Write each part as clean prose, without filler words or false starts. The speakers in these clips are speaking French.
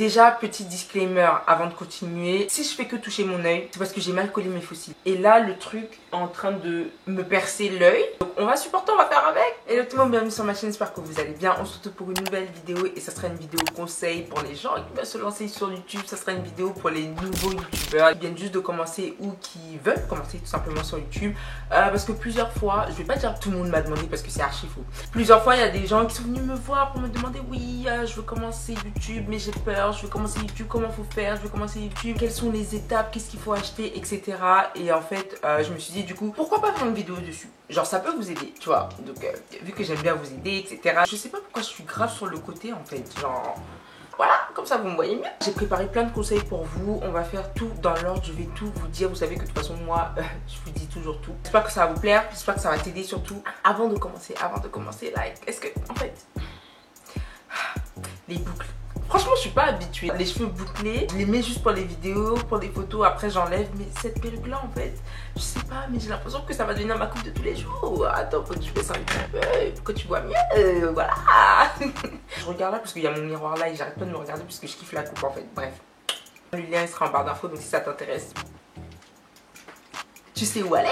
Déjà, petit disclaimer avant de continuer, si je fais que toucher mon œil, c'est parce que j'ai mal collé mes faux cils. Et là, le truc est en train de me percer l'œil. Donc on va supporter, on va faire avec. Hello tout le monde, bienvenue sur ma chaîne, j'espère que vous allez bien. On se retrouve pour une nouvelle vidéo et ça sera une vidéo conseil pour les gens qui veulent se lancer sur YouTube. Ça sera une vidéo pour les nouveaux youtubeurs qui viennent juste de commencer ou qui veulent commencer tout simplement sur YouTube. Parce que plusieurs fois, je vais pas dire que tout le monde m'a demandé parce que c'est archi faux. Plusieurs fois, il y a des gens qui sont venus me voir pour me demander oui, je veux commencer YouTube mais j'ai peur, je veux commencer YouTube, comment faut faire, je veux commencer YouTube, quelles sont les étapes, qu'est-ce qu'il faut acheter, etc. Et en fait, je me suis dit du coup, pourquoi pas faire une vidéo dessus? Genre ça peut vous aider, tu vois. Donc vu que j'aime bien vous aider, etc. Je sais pas pourquoi je suis grave sur le côté en fait, genre... Voilà, comme ça vous me voyez mieux. J'ai préparé plein de conseils pour vous. On va faire tout dans l'ordre. Je vais tout vous dire. Vous savez que de toute façon, moi, je vous dis toujours tout. J'espère que ça va vous plaire. J'espère que ça va t'aider surtout. Avant de commencer, like, est-ce que, en fait, les boucles. Franchement, je suis pas habituée. Les cheveux bouclés, je les mets juste pour les vidéos, pour les photos. Après, j'enlève. Mais cette perruque-là, en fait, je sais pas, mais j'ai l'impression que ça va devenir ma coupe de tous les jours. Attends, faut que je fasse un petit peu pour que tu vois mieux. Voilà. Je regarde là parce qu'il y a mon miroir là et j'arrête pas de me regarder parce que je kiffe la coupe en fait. Bref. Le lien il sera en barre d'infos donc si ça t'intéresse, tu sais où aller.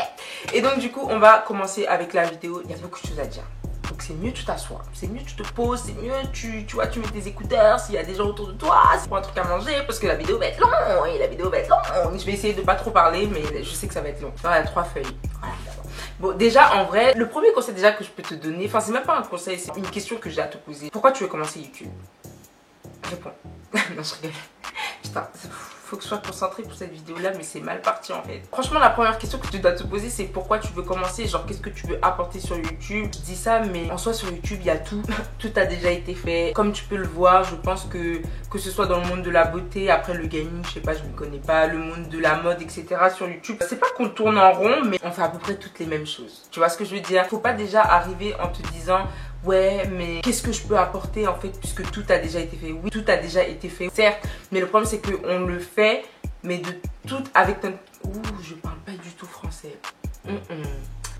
Et donc du coup, on va commencer avec la vidéo. Il y a beaucoup de choses à dire. Donc c'est mieux tu t'assois, c'est mieux tu te poses, c'est mieux tu vois, tu mets tes écouteurs s'il y a des gens autour de toi, c'est pour un truc à manger parce que la vidéo va être longue, oui, la vidéo va être longue. Je vais essayer de pas trop parler mais je sais que ça va être long. Il y a 3 feuilles. Voilà. Bon déjà en vrai, le premier conseil déjà que je peux te donner, enfin c'est même pas un conseil, c'est une question que j'ai à te poser. Pourquoi tu veux commencer YouTube? Réponds. Non je rigole. Putain, faut que je sois concentrée pour cette vidéo là mais c'est mal parti en fait. Franchement la première question que tu dois te poser c'est pourquoi tu veux commencer, genre qu'est-ce que tu veux apporter sur YouTube. Je dis ça mais en soi sur YouTube il y a tout, tout a déjà été fait. Comme tu peux le voir, je pense que ce soit dans le monde de la beauté, après le gaming, je sais pas, je ne connais pas, le monde de la mode etc. sur YouTube. C'est pas qu'on tourne en rond mais on fait à peu près toutes les mêmes choses. Tu vois ce que je veux dire? Faut pas déjà arriver en te disant ouais mais qu'est-ce que je peux apporter en fait puisque tout a déjà été fait. Oui tout a déjà été fait certes mais le problème c'est qu'on le fait mais de tout avec ton... Ouh je parle pas du tout français.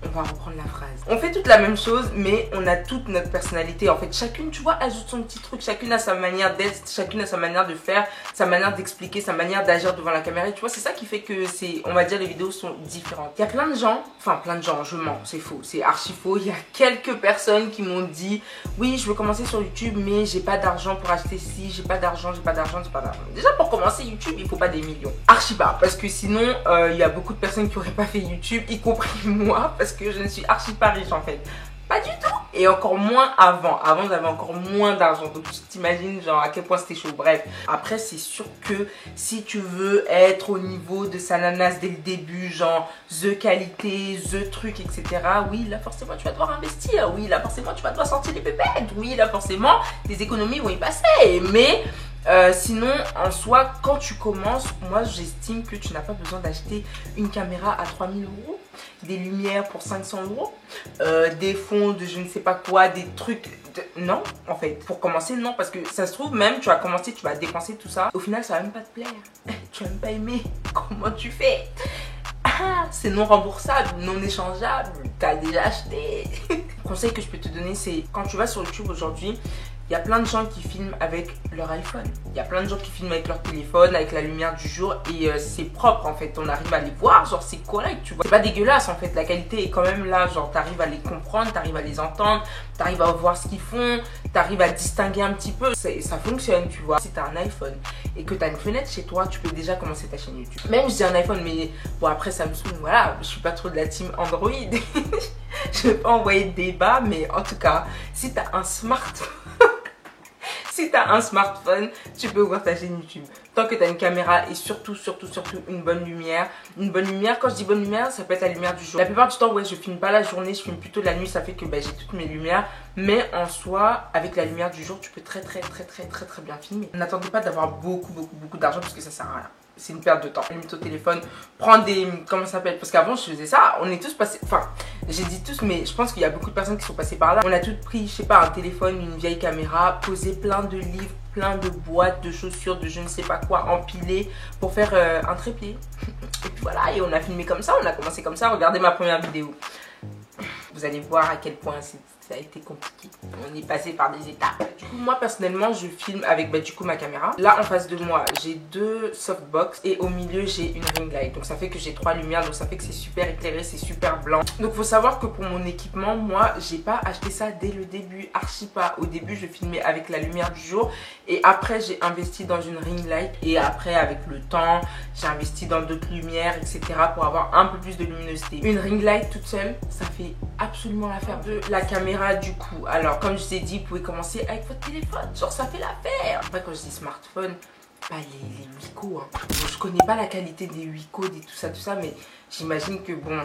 On va reprendre la phrase. On fait toute la même chose mais on a toute notre personnalité en fait. Chacune tu vois ajoute son petit truc, chacune a sa manière d'être, chacune a sa manière de faire, sa manière d'expliquer, sa manière d'agir devant la caméra et tu vois c'est ça qui fait que c'est, on va dire les vidéos sont différentes. Il y a plein de gens, enfin plein de gens, je mens, c'est faux, c'est archi faux. Il y a quelques personnes qui m'ont dit oui je veux commencer sur YouTube mais j'ai pas d'argent pour acheter ci, j'ai pas d'argent, j'ai pas d'argent, j'ai pas d'argent. Déjà pour commencer YouTube il faut pas des millions. Archi pas parce que sinon il y a beaucoup de personnes qui auraient pas fait YouTube y compris moi parce que je ne suis archi pas riche en fait. Pas du tout. Et encore moins avant. Avant j'avais encore moins d'argent. Donc tu t'imagines genre à quel point c'était chaud. Bref. Après c'est sûr que si tu veux être au niveau de Sananas dès le début, genre the qualité, the truc, etc. Oui là forcément tu vas devoir investir. Oui là forcément tu vas devoir sortir les pépettes. Oui là forcément tes économies vont y passer. Mais sinon en soi quand tu commences, moi j'estime que tu n'as pas besoin d'acheter une caméra à 3000 €, des lumières pour 500 €, des fonds de je ne sais pas quoi, des trucs non en fait pour commencer non parce que ça se trouve même tu vas commencer, tu vas dépenser tout ça, au final ça va même pas te plaire, tu vas même pas aimer. Comment tu fais? C'est non remboursable, non échangeable, t'as déjà acheté. Conseil que je peux te donner c'est quand tu vas sur YouTube aujourd'hui, il y a plein de gens qui filment avec leur iPhone. Il y a plein de gens qui filment avec leur téléphone, avec la lumière du jour et c'est propre en fait. On arrive à les voir, genre c'est correct, tu vois. C'est pas dégueulasse en fait, la qualité est quand même là. Genre t'arrives à les comprendre, t'arrives à les entendre, t'arrives à voir ce qu'ils font, t'arrives à distinguer un petit peu. Ça fonctionne, tu vois. Si t'as un iPhone et que t'as une fenêtre chez toi, tu peux déjà commencer ta chaîne YouTube. Même si j'ai un iPhone, mais bon après Samsung, voilà, je suis pas trop de la team Android. Je vais pas envoyer de débat, mais en tout cas, si t'as un smartphone... Si tu as un smartphone, tu peux ouvrir ta chaîne YouTube. Tant que tu as une caméra et surtout une bonne lumière. Une bonne lumière, quand je dis bonne lumière, ça peut être la lumière du jour. La plupart du temps, ouais, je filme pas la journée, je filme plutôt la nuit, ça fait que bah, j'ai toutes mes lumières. Mais en soi, avec la lumière du jour, tu peux très bien filmer. N'attendez pas d'avoir beaucoup d'argent parce que ça sert à rien. C'est une perte de temps. Allume ton téléphone, prends des... Comment ça s'appelle? Parce qu'avant, je faisais ça. On est tous passés... Enfin, j'ai dit tous, mais je pense qu'il y a beaucoup de personnes qui sont passées par là. On a tous pris, je sais pas, un téléphone, une vieille caméra, posé plein de livres, plein de boîtes, de chaussures, de je ne sais pas quoi, empilées pour faire un trépied. Et puis voilà, et on a filmé comme ça, on a commencé comme ça. Regardez ma première vidéo. Vous allez voir à quel point ça a été compliqué. On est passé par des étapes. Du coup, moi personnellement, je filme avec du coup ma caméra. Là, en face de moi, j'ai 2 softbox et au milieu, j'ai une ring light. Donc ça fait que j'ai 3 lumières, donc ça fait que c'est super éclairé, c'est super blanc. Donc faut savoir que pour mon équipement, moi, j'ai pas acheté ça dès le début, archi pas. Au début, je filmais avec la lumière du jour et après, j'ai investi dans une ring light et après, avec le temps, j'ai investi dans d'autres lumières, etc. pour avoir un peu plus de luminosité. Une ring light toute seule, ça fait absolument l'affaire. De la caméra du coup, alors comme je vous ai dit, vous pouvez commencer avec votre téléphone, genre ça fait l'affaire. Après quand je dis smartphone, pas les Wiko, hein. Bon, je connais pas la qualité des Wiko, des tout ça, mais j'imagine que bon,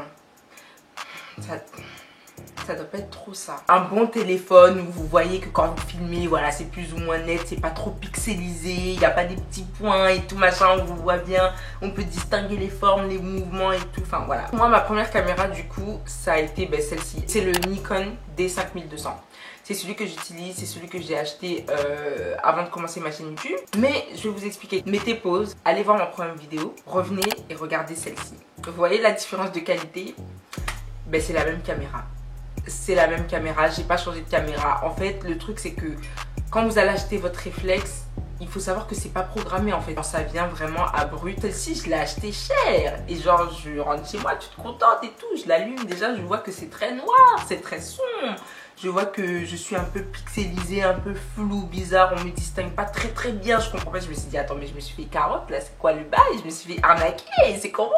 ça doit pas être trop ça. Un bon téléphone où vous voyez que quand vous filmez, voilà, c'est plus ou moins net, c'est pas trop pixelisé, il n'y a pas des petits points et tout machin, on vous voit bien, on peut distinguer les formes, les mouvements et tout, enfin voilà. Moi, ma première caméra du coup, ça a été celle-ci. C'est le Nikon D5200. C'est celui que j'utilise, c'est celui que j'ai acheté avant de commencer ma chaîne YouTube. Mais je vais vous expliquer. Mettez pause, allez voir ma première vidéo, revenez et regardez celle-ci. Vous voyez la différence de qualité? C'est la même caméra. C'est la même caméra, j'ai pas changé de caméra. En fait, le truc c'est que quand vous allez acheter votre réflexe, il faut savoir que c'est pas programmé en fait. Ça vient vraiment à brut. Celle-ci, je l'ai acheté cher. Et genre, je rentre chez moi toute contente et tout. Je l'allume déjà, je vois que c'est très noir, c'est très sombre. Je vois que je suis un peu pixelisée, un peu flou, bizarre. On me distingue pas très bien. Je comprends pas. Je me suis dit, attends, mais je me suis fait carotte là, c'est quoi le bail? Je me suis fait arnaquer, c'est comment?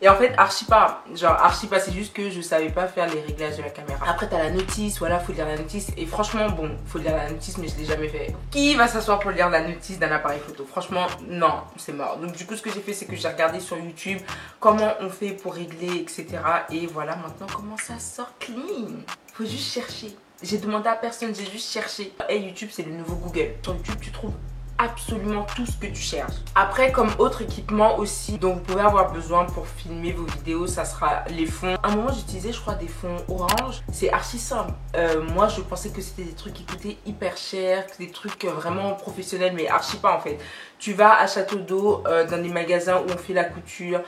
Et en fait, archi pas. Genre, archi pas, c'est juste que je savais pas faire les réglages de la caméra. Après, t'as la notice, voilà, faut lire la notice. Et franchement, bon, faut lire la notice, mais je l'ai jamais fait. Qui va s'asseoir pour lire la notice d'un appareil photo? Franchement, non, c'est mort. Donc, du coup, ce que j'ai fait, c'est que j'ai regardé sur YouTube comment on fait pour régler, etc. Et voilà maintenant comment ça sort clean. Faut juste chercher. J'ai demandé à personne, j'ai juste cherché. Et YouTube, c'est le nouveau Google. Sur YouTube, tu trouves absolument tout ce que tu cherches. Après, comme autre équipement aussi dont vous pouvez avoir besoin pour filmer vos vidéos, ça sera les fonds. À un moment, j'utilisais, je crois, des fonds orange. C'est archi simple. Moi, je pensais que c'était des trucs qui coûtaient hyper cher, des trucs vraiment professionnels, mais archi pas en fait. Tu vas à Château d'Eau, dans des magasins où on fait la couture,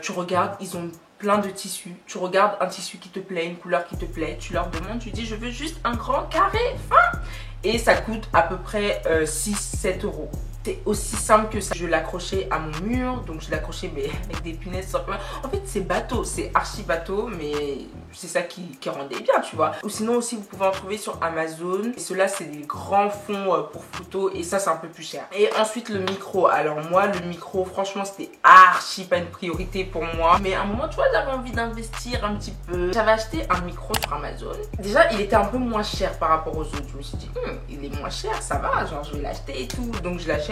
tu regardes, ils ont plein de tissus, tu regardes un tissu qui te plaît, une couleur qui te plaît, tu leur demandes, tu dis je veux juste un grand carré fin et ça coûte à peu près 6-7 euros. C'est aussi simple que ça. Je l'accrochais à mon mur, donc je l'accrochais mais avec des punaises simplement. En fait c'est bateau, c'est archi bateau, mais c'est ça qui rendait bien, tu vois. Ou sinon aussi vous pouvez en trouver sur Amazon. Et ceux-là c'est des grands fonds pour photos et ça c'est un peu plus cher. Et ensuite le micro. Alors moi le micro franchement c'était archi pas une priorité pour moi. Mais à un moment tu vois j'avais envie d'investir un petit peu. J'avais acheté un micro sur Amazon. Déjà il était un peu moins cher par rapport aux autres. Je me suis dit il est moins cher, ça va, genre je vais l'acheter et tout. Donc je l'achète.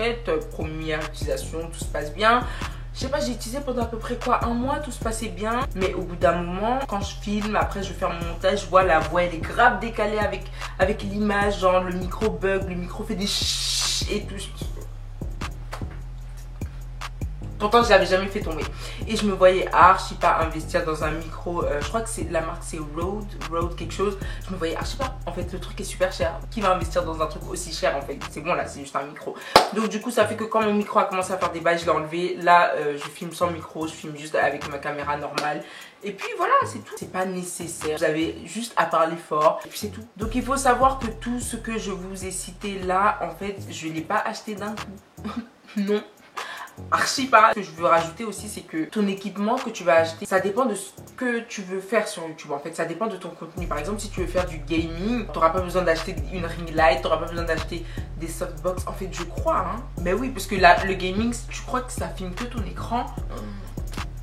Première utilisation, tout se passe bien. Je sais pas, j'ai utilisé pendant à peu près quoi, un mois, tout se passait bien. Mais au bout d'un moment, quand je filme, après je fais mon montage, je vois la voix elle est grave décalée avec l'image, genre le micro bug, le micro fait des chut et tout. Pourtant je l'avais jamais fait tomber. Et je me voyais archi pas investir dans un micro, je crois que c'est la marque c'est Rode quelque chose. Je me voyais archi pas, en fait le truc est super cher. Qui va investir dans un truc aussi cher en fait? C'est bon là, c'est juste un micro. Donc du coup ça fait que quand mon micro a commencé à faire des bails, je l'ai enlevé. Là je filme sans micro, je filme juste avec ma caméra normale. Et puis voilà, c'est tout. C'est pas nécessaire. J'avais juste à parler fort. Et puis c'est tout. Donc il faut savoir que tout ce que je vous ai cité là, en fait, je l'ai pas acheté d'un coup. Non. Archi pas. Ce que je veux rajouter aussi c'est que ton équipement que tu vas acheter, ça dépend de ce que tu veux faire sur YouTube en fait, ça dépend de ton contenu. Par exemple si tu veux faire du gaming, tu n'auras pas besoin d'acheter une ring light, tu n'auras pas besoin d'acheter des softbox en fait je crois hein. Mais oui parce que là le gaming tu crois que ça filme que ton écran,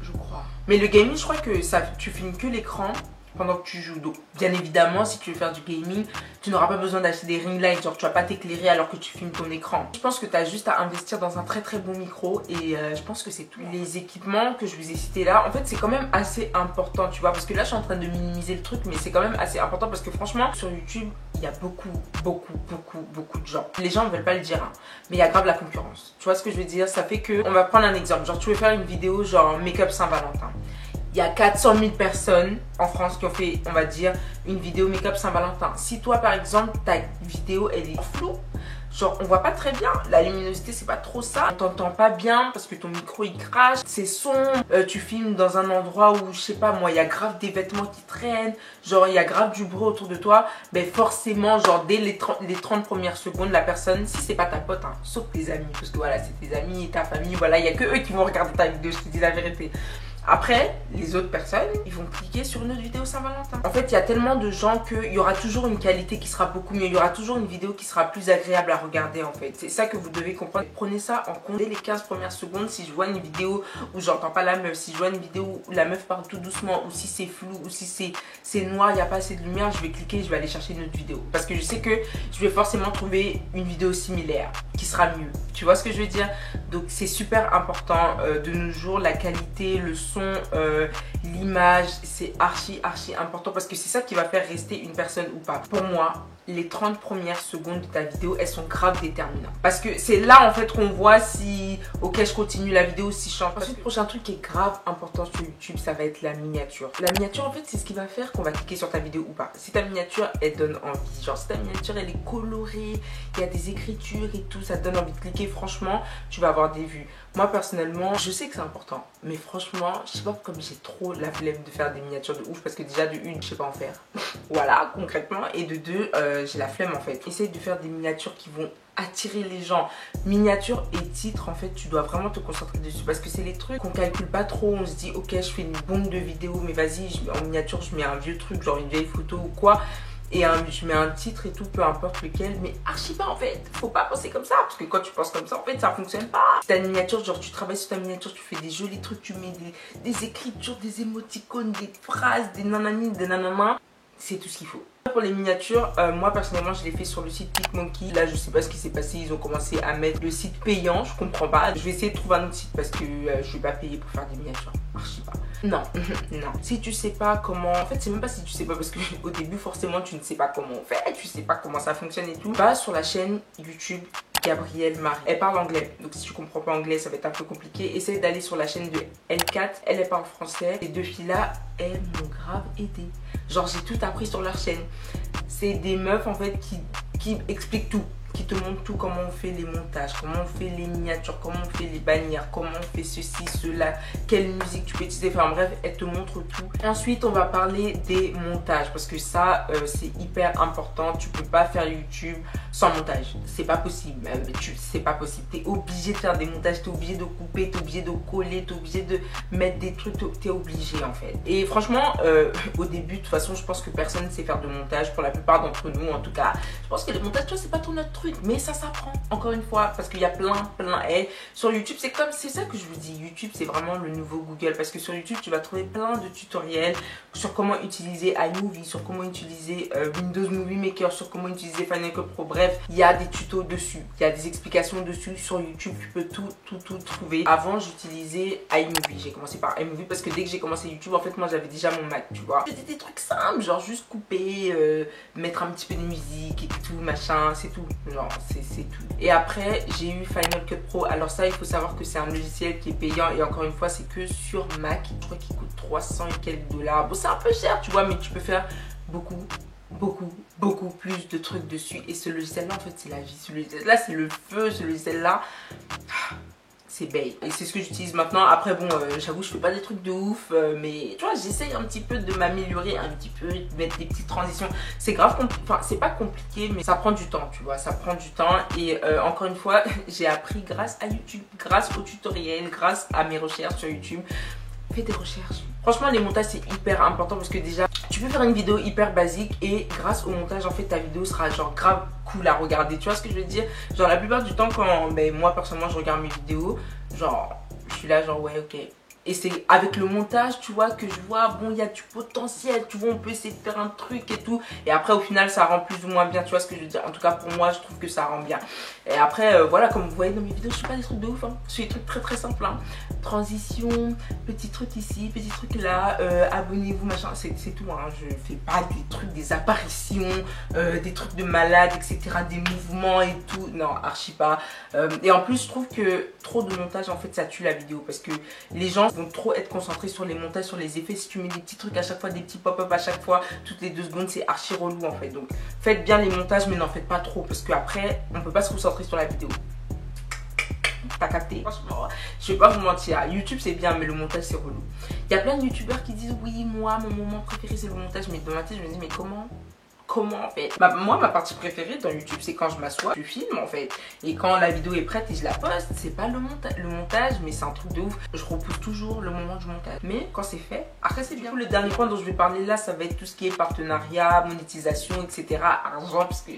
je crois. Mais le gaming je crois que tu filmes que l'écran pendant que tu joues. Donc bien évidemment si tu veux faire du gaming tu n'auras pas besoin d'acheter des ring lights, genre tu vas pas t'éclairer alors que tu filmes ton écran. Je pense que tu as juste à investir dans un très bon micro et je pense que c'est tout. Les équipements que je vous ai cités là, en fait c'est quand même assez important tu vois, parce que là je suis en train de minimiser le truc mais c'est quand même assez important parce que franchement sur YouTube il y a beaucoup de gens. Les gens ne veulent pas le dire hein, mais il y a grave la concurrence. Tu vois ce que je veux dire? Ça fait que, on va prendre un exemple, genre tu veux faire une vidéo genre make-up Saint-Valentin. Il y a 400 000 personnes en France qui ont fait, on va dire, une vidéo make-up Saint-Valentin. Si toi, par exemple, ta vidéo, elle est floue, genre on voit pas très bien, la luminosité c'est pas trop ça, on t'entend pas bien parce que ton micro il crache, c'est sombre, tu filmes dans un endroit où je sais pas moi il y a grave des vêtements qui traînent, genre il y a grave du bruit autour de toi, ben forcément genre dès les 30 premières secondes la personne, si c'est pas ta pote, hein, sauf tes amis, parce que voilà c'est tes amis et ta famille, voilà il y a que eux qui vont regarder ta vidéo, je te dis la vérité. Après, les autres personnes, ils vont cliquer sur une autre vidéo Saint-Valentin. En fait, il y a tellement de gens qu'il y aura toujours une qualité qui sera beaucoup mieux. Il y aura toujours une vidéo qui sera plus agréable à regarder en fait. C'est ça que vous devez comprendre. Prenez ça en compte dès les 15 premières secondes. Si je vois une vidéo où j'entends pas la meuf, si je vois une vidéo où la meuf parle tout doucement, ou si c'est flou, ou si c'est noir, il n'y a pas assez de lumière, je vais cliquer, je vais aller chercher une autre vidéo. Parce que je sais que je vais forcément trouver une vidéo similaire qui sera mieux. Tu vois ce que je veux dire? Donc c'est super important de nos jours, la qualité, le son, l'image, c'est archi important parce que c'est ça qui va faire rester une personne ou pas. Pour moi, les 30 premières secondes de ta vidéo, elles sont grave déterminantes. Parce que c'est là en fait qu'on voit si, ok, je continue la vidéo, si je change. Ensuite, le prochain truc qui est grave important sur YouTube, ça va être la miniature. La miniature, en fait, c'est ce qui va faire qu'on va cliquer sur ta vidéo ou pas. Si ta miniature, elle donne envie, genre si ta miniature, elle est colorée, il y a des écritures et tout, ça te donne envie de cliquer, franchement, tu vas avoir des vues. Moi, personnellement, je sais que c'est important, mais franchement, je sais pas, comme j'ai trop la flemme de faire des miniatures de ouf, parce que déjà, de une, je sais pas en faire. Voilà, concrètement. Et de deux, j'ai la flemme en fait. Essaye de faire des miniatures qui vont attirer les gens. Miniature et titre, en fait, tu dois vraiment te concentrer dessus parce que c'est les trucs qu'on calcule pas trop. On se dit, ok, je fais une bombe de vidéos, mais vas-y, en miniature, je mets un vieux truc, genre une vieille photo ou quoi. Et je mets un titre et tout, peu importe lequel, mais archi pas en fait. Faut pas penser comme ça, parce que quand tu penses comme ça, en fait, ça fonctionne pas. Si t'as une miniature, genre tu travailles sur ta miniature, tu fais des jolis trucs, tu mets des écritures, des émoticônes, des phrases, des nanani, des nanana. C'est tout ce qu'il faut. Pour les miniatures, moi personnellement je l'ai fait sur le site PicMonkey. Là je sais pas ce qui s'est passé, ils ont commencé à mettre le site payant, je comprends pas. Je vais essayer de trouver un autre site parce que je vais pas payer pour faire des miniatures. Archi pas. Non, non. Si tu sais pas comment, en fait c'est même pas si tu sais pas parce que au début forcément tu ne sais pas comment on fait, tu sais pas comment ça fonctionne et tout. Va sur la chaîne YouTube Gabrielle Marie. Elle parle anglais, donc si tu comprends pas anglais, ça va être un peu compliqué. Essaye d'aller sur la chaîne de L4, elle parle français. Les deux filles-là, elles m'ont grave aidé. Genre, j'ai tout appris sur leur chaîne. C'est des meufs, en fait, qui expliquent tout. Qui te montrent tout, comment on fait les montages, comment on fait les miniatures, comment on fait les bannières, comment on fait ceci, cela, quelle musique tu peux utiliser. Enfin bref, elle te montre tout. Et ensuite, on va parler des montages parce que ça, c'est hyper important. Tu peux pas faire YouTube sans montage. C'est pas possible. C'est pas possible. T'es obligé de faire des montages, t'es obligé de couper, t'es obligé de coller, t'es obligé de mettre des trucs, t'es obligé en fait. Et franchement, au début, de toute façon, je pense que personne ne sait faire de montage. Pour la plupart d'entre nous, en tout cas, je pense que les montages, tu vois, c'est pas trop notre truc. Mais ça s'apprend, encore une fois, parce qu'il y a plein. Et sur YouTube, c'est ça que je vous dis. YouTube, c'est vraiment le nouveau Google. Parce que sur YouTube, tu vas trouver plein de tutoriels sur comment utiliser iMovie, sur comment utiliser Windows Movie Maker, sur comment utiliser Final Cut Pro. Bref, il y a des tutos dessus. Il y a des explications dessus. Sur YouTube, tu peux tout trouver. Avant, j'utilisais iMovie. J'ai commencé par iMovie parce que dès que j'ai commencé YouTube, en fait, moi, j'avais déjà mon Mac, tu vois. C'était des trucs simples, genre juste couper, mettre un petit peu de musique et tout, machin, c'est tout. Genre, c'est tout. Et après, j'ai eu Final Cut Pro. Alors ça, il faut savoir que c'est un logiciel qui est payant. Et encore une fois, c'est que sur Mac. Je crois qu'il coûte 300 et quelques $. Bon, c'est un peu cher, tu vois, mais tu peux faire beaucoup plus de trucs dessus. Et ce logiciel-là, en fait, c'est la vie. Ce logiciel-là, c'est le feu. Ce logiciel-là, c'est bail. Et c'est ce que j'utilise maintenant. Après, bon, j'avoue, je fais pas des trucs de ouf. Mais tu vois, j'essaye un petit peu de m'améliorer, un petit peu, de mettre des petites transitions. C'est grave, enfin, c'est pas compliqué, mais ça prend du temps, tu vois. Ça prend du temps. Et encore une fois, j'ai appris grâce à YouTube, grâce aux tutoriels, grâce à mes recherches sur YouTube. Fais des recherches. Franchement, les montages, c'est hyper important parce que déjà, tu peux faire une vidéo hyper basique et grâce au montage, en fait, ta vidéo sera genre grave cool à regarder. Tu vois ce que je veux dire? Genre, la plupart du temps, quand moi, personnellement, je regarde mes vidéos, genre, je suis là, genre, ouais, ok. Et c'est avec le montage, tu vois, que je vois, bon, il y a du potentiel, tu vois, on peut essayer de faire un truc et tout. Et après, au final, ça rend plus ou moins bien, tu vois ce que je veux dire. En tout cas, pour moi, je trouve que ça rend bien. Et après, voilà, comme vous voyez dans mes vidéos, je fais pas des trucs de ouf, hein. Je fais des trucs très simples, hein. Transition, petit truc ici, petit truc là, abonnez-vous, machin, c'est tout, hein. Je fais pas des trucs, des apparitions, des trucs de malade, etc., des mouvements et tout. Non, archi pas. Et en plus, je trouve que trop de montage, en fait, ça tue la vidéo parce que les gens Ils vont trop être concentrés sur les montages, sur les effets. Si tu mets des petits trucs à chaque fois, des petits pop-up à chaque fois, toutes les 2 secondes, c'est archi relou en fait. Donc faites bien les montages, mais n'en faites pas trop parce qu'après, on peut pas se concentrer sur la vidéo. T'as capté? Franchement, je vais pas vous mentir, YouTube c'est bien, mais le montage c'est relou. Il y a plein de youtubeurs qui disent oui, moi mon moment préféré c'est le montage, mais dans ma tête je me dis mais comment en fait? Moi ma partie préférée dans YouTube c'est quand je m'assois, je filme en fait, et quand la vidéo est prête et je la poste, c'est pas le montage, mais c'est un truc de ouf. Je repousse toujours le moment du montage, mais quand c'est fait, après c'est bien. Le dernier point dont je vais parler là, ça va être tout ce qui est partenariat, monétisation, etc. Argent, parce que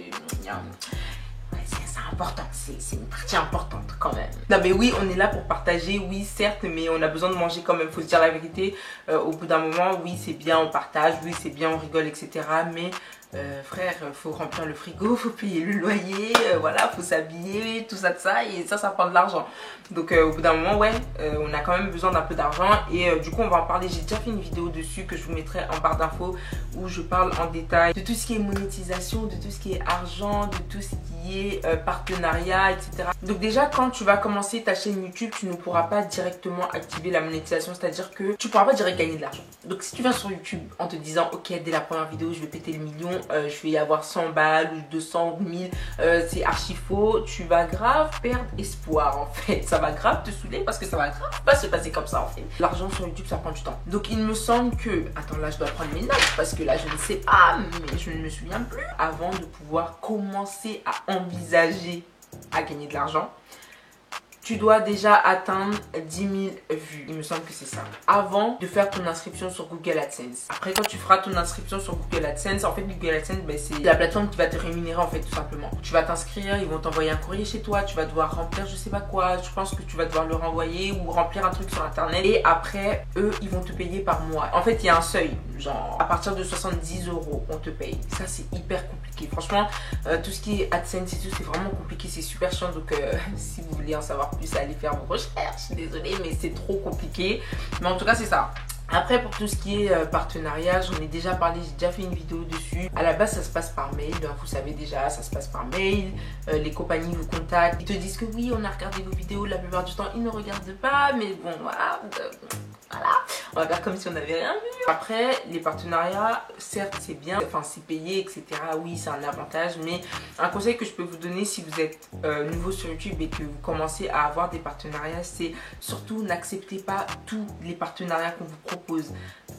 c'est important, c'est une partie importante quand même. Non mais oui, on est là pour partager, oui certes, mais on a besoin de manger quand même, faut se dire la vérité. Au bout d'un moment, oui c'est bien, on partage, oui c'est bien, on rigole, etc. Mais frère, faut remplir le frigo, faut payer le loyer, voilà, faut s'habiller, tout ça de ça, et ça prend de l'argent. Donc au bout d'un moment, ouais, on a quand même besoin d'un peu d'argent, et du coup on va en parler. J'ai déjà fait une vidéo dessus que je vous mettrai en barre d'infos où je parle en détail de tout ce qui est monétisation, de tout ce qui est argent, de tout ce qui est partenariat, etc. Donc déjà quand tu vas commencer ta chaîne YouTube, tu ne pourras pas directement activer la monétisation, c'est-à-dire que tu pourras pas direct gagner de l'argent. Donc si tu viens sur YouTube en te disant ok, dès la première vidéo je vais péter le million, je vais y avoir 100 balles ou 200 ou 1000, c'est archi faux, tu vas grave perdre espoir en fait. Ça va grave te saouler parce que ça va grave pas se passer comme ça en fait. L'argent sur YouTube ça prend du temps. Donc il me semble que, attends là je dois prendre mes notes parce que là je ne sais pas, mais je ne me souviens plus. Avant de pouvoir commencer à envisager à gagner de l'argent, tu dois déjà atteindre 10 000 vues. Il me semble que c'est ça. Avant de faire ton inscription sur Google AdSense. Après, quand tu feras ton inscription sur Google AdSense, en fait, Google AdSense, ben, c'est la plateforme qui va te rémunérer, en fait, tout simplement. Tu vas t'inscrire, ils vont t'envoyer un courrier chez toi, tu vas devoir remplir je sais pas quoi. Je pense que tu vas devoir le renvoyer ou remplir un truc sur Internet. Et après, eux, ils vont te payer par mois. En fait, il y a un seuil. Genre, à partir de 70 €, on te paye. Ça, c'est hyper compliqué. Franchement, tout ce qui est AdSense et tout, c'est vraiment compliqué. C'est super chiant. Donc, si vous voulez en savoir plus, allez faire vos recherches. Désolée, mais c'est trop compliqué. Mais en tout cas, c'est ça. Après, pour tout ce qui est partenariat, j'en ai déjà parlé, j'ai déjà fait une vidéo dessus. À la base, ça se passe par mail, vous savez déjà, ça se passe par mail. Les compagnies vous contactent, ils te disent que oui, on a regardé vos vidéos, la plupart du temps, ils ne regardent pas, mais bon, voilà. On va faire comme si on n'avait rien vu. Après, les partenariats, certes, c'est bien, enfin, c'est payé, etc. Oui, c'est un avantage, mais un conseil que je peux vous donner si vous êtes nouveau sur YouTube et que vous commencez à avoir des partenariats, c'est surtout n'acceptez pas tous les partenariats qu'on vous propose.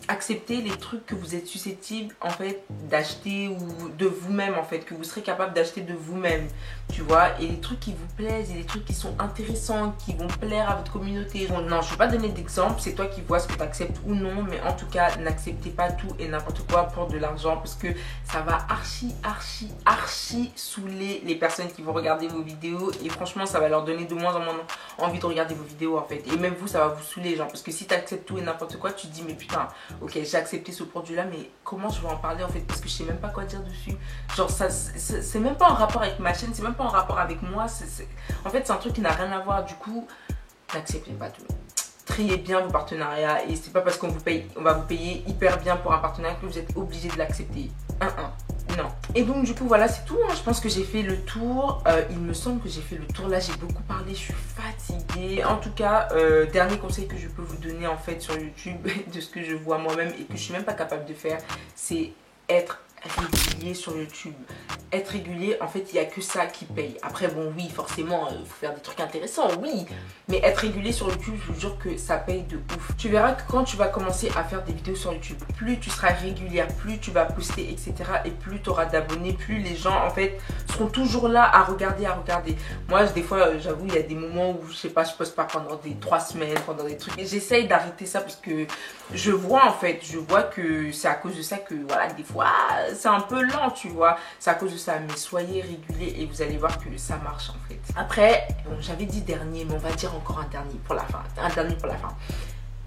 Acceptez les trucs que vous êtes susceptible en fait d'acheter ou de vous-même en fait, que vous serez capable d'acheter de vous-même, tu vois, et les trucs qui vous plaisent et les trucs qui sont intéressants, qui vont plaire à votre communauté. Bon, non, je ne vais pas donner d'exemple, c'est toi qui vois ce que tu acceptes ou non, mais en tout cas, n'acceptez pas tout et n'importe quoi pour de l'argent parce que ça va archi saouler les personnes qui vont regarder vos vidéos et franchement, ça va leur donner de moins en moins envie de regarder vos vidéos en fait. Et même vous, ça va vous saouler, genre, parce que si tu acceptes tout et n'importe quoi, tu te dis, mais putain, ok, j'ai accepté ce produit là, mais comment je vais en parler en fait, parce que je sais même pas quoi dire dessus. Genre ça, c'est même pas en rapport avec ma chaîne, c'est même pas en rapport avec moi, en fait c'est un truc qui n'a rien à voir. Du coup, n'acceptez pas tout. Triez bien vos partenariats et c'est pas parce qu'on va vous payer hyper bien pour un partenariat que vous êtes obligé de l'accepter. Non. Et donc du coup voilà, c'est tout, hein. Je pense que j'ai fait le tour. Il me semble que j'ai fait le tour. Là j'ai beaucoup parlé, je suis fatiguée. En tout cas, dernier conseil que je peux vous donner en fait sur YouTube de ce que je vois moi-même et que je suis même pas capable de faire, c'est être régulier sur YouTube. Être régulier, en fait, il n'y a que ça qui paye. Après, bon, oui, forcément, il faut faire des trucs intéressants, oui. Mais être régulier sur YouTube, je vous jure que ça paye de ouf. Tu verras que quand tu vas commencer à faire des vidéos sur YouTube, plus tu seras régulière, plus tu vas poster, etc. Et plus tu auras d'abonnés, plus les gens, en fait, seront toujours là à regarder, Moi, des fois, j'avoue, il y a des moments où, je sais pas, je poste pas pendant des 3 semaines, pendant des trucs. J'essaye d'arrêter ça parce que je vois, en fait, que c'est à cause de ça que, voilà, des fois, c'est un peu lent, tu vois. C'est à cause de ça, mais soyez réguliers et vous allez voir que ça marche, en fait. Après, bon, j'avais dit dernier, mais on va dire encore un dernier pour la fin.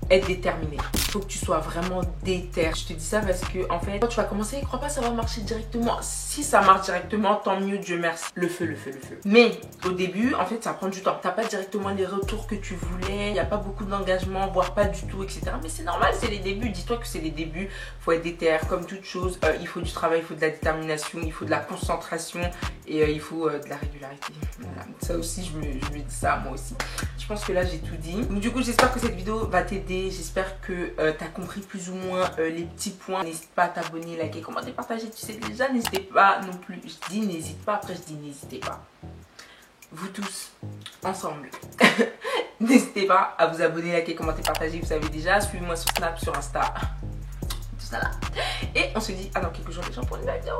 Être déterminé. Il faut que tu sois vraiment déter. Je te dis ça parce que en fait, quand tu vas commencer, crois pas ça va marcher directement. Si ça marche directement, tant mieux, Dieu merci. Le feu. Mais au début, en fait, ça prend du temps. T'as pas directement les retours que tu voulais. Il n'y a pas beaucoup d'engagement, voire pas du tout, etc. Mais c'est normal, c'est les débuts. Dis-toi que c'est les débuts. Faut être déter, comme toute chose. Il faut du travail, il faut de la détermination, il faut de la concentration et il faut de la régularité. Voilà. Ça aussi, je me dis ça moi aussi. Je pense que là j'ai tout dit. Donc du coup j'espère que cette vidéo va t'aider. J'espère que t'as compris plus ou moins les petits points. N'hésite pas à t'abonner, liker, commenter, partager. Tu sais déjà, n'hésitez pas non plus. Je dis n'hésite pas, après je dis n'hésitez pas. Vous tous, ensemble. N'hésitez pas à vous abonner, liker, commenter, partager. Vous savez déjà, suivez-moi sur Snap, sur Insta. Tout ça là. Et on se dit à dans quelques jours déjà pour une nouvelle vidéo.